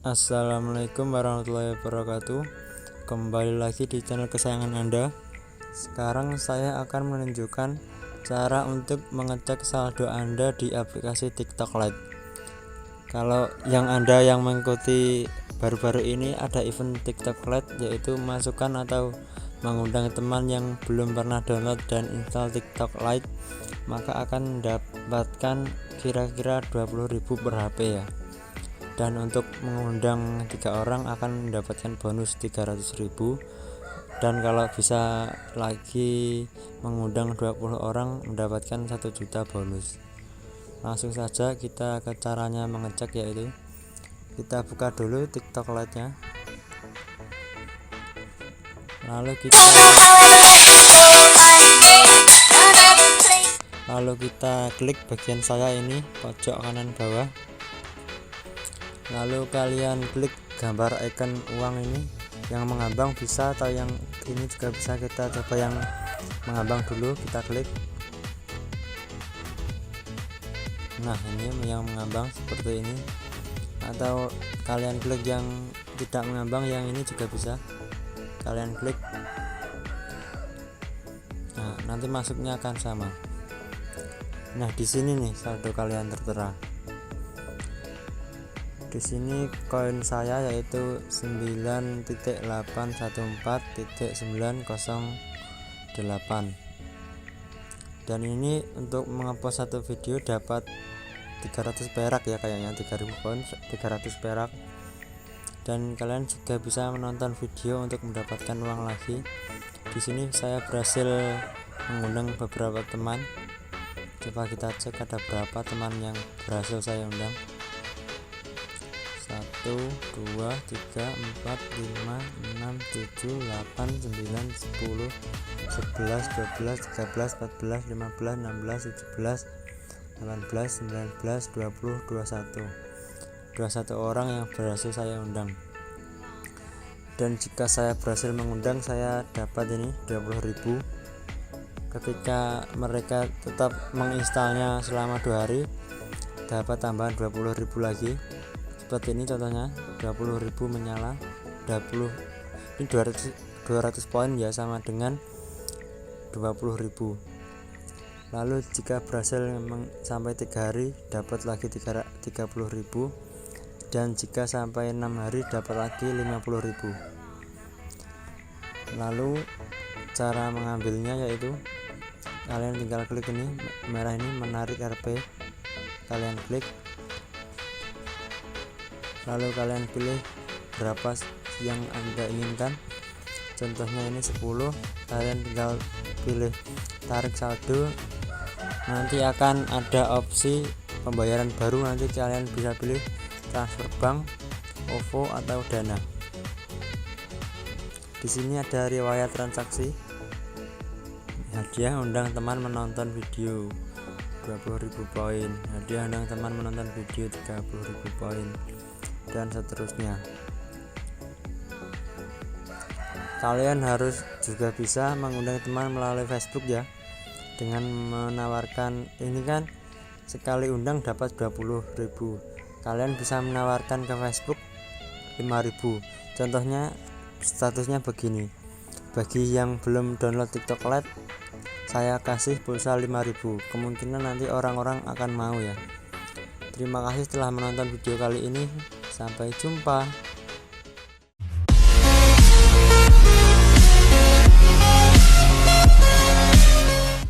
Assalamualaikum warahmatullahi wabarakatuh. Kembali lagi di channel kesayangan Anda. Sekarang saya akan menunjukkan cara untuk mengecek saldo Anda di aplikasi TikTok Lite. Kalau Anda yang mengikuti baru-baru ini ada event TikTok Lite, yaitu masukkan atau mengundang teman yang belum pernah download dan install TikTok Lite, maka akan mendapatkan kira-kira 20.000 per HP ya. Dan untuk mengundang 3 orang akan mendapatkan bonus 300.000, dan kalau bisa lagi mengundang 20 orang mendapatkan 1 juta bonus. Langsung saja kita ke caranya mengecek, yaitu kita buka dulu TikTok Lite nya, lalu kita klik bagian saya ini pojok kanan bawah. Lalu kalian klik gambar icon uang ini yang mengambang bisa, atau yang ini juga bisa. Kita coba yang mengambang dulu, kita klik. Nah, ini yang mengambang seperti ini, atau kalian klik yang tidak mengambang, yang ini juga bisa kalian klik. Nah, nanti masuknya akan sama. Nah, di sini nih saldo kalian tertera. Di sini koin saya yaitu 9.814.908, dan ini untuk mengepost satu video dapat 300 perak ya, kayaknya 3000 koin 300 perak. Dan kalian juga bisa menonton video untuk mendapatkan uang lagi. Di sini saya berhasil mengundang beberapa teman. Coba kita cek ada berapa teman yang berhasil saya undang. 1, 2, 3, 4, 5, 6, 7, 8, 9, 10, 11, 12, 13, 14, 15, 16, 17, 18, 19, 20, 21 orang yang berhasil saya undang. Dan jika saya berhasil mengundang, saya dapat ini 20.000. Ketika mereka tetap menginstalnya selama 2 hari, dapat tambahan 20.000 lagi. Seperti ini contohnya, 20.000 menyala. 20 ini 200 poin ya, sama dengan 20.000. Lalu jika berhasil sampai 3 hari dapat lagi 30.000, dan jika sampai 6 hari dapat lagi 50.000. Lalu cara mengambilnya yaitu kalian tinggal klik ini merah ini, menarik RP, kalian klik. Lalu kalian pilih berapa yang Anda inginkan. Contohnya ini 10. Kalian tinggal pilih tarik saldo. Nanti akan ada opsi pembayaran baru, nanti kalian bisa pilih transfer bank, OVO atau Dana. Di sini ada riwayat transaksi. Hadiah undang teman menonton video 20.000 poin. Hadiah undang teman menonton video 30.000 poin, dan seterusnya. Kalian harus juga bisa mengundang teman melalui Facebook ya, dengan menawarkan ini kan sekali undang dapat 20.000. Kalian bisa menawarkan ke Facebook 5.000. Contohnya statusnya begini: bagi yang belum download TikTok Lite, saya kasih pulsa 5.000. Kemungkinan nanti orang-orang akan mau ya. Terima kasih telah menonton video kali ini. Sampai jumpa.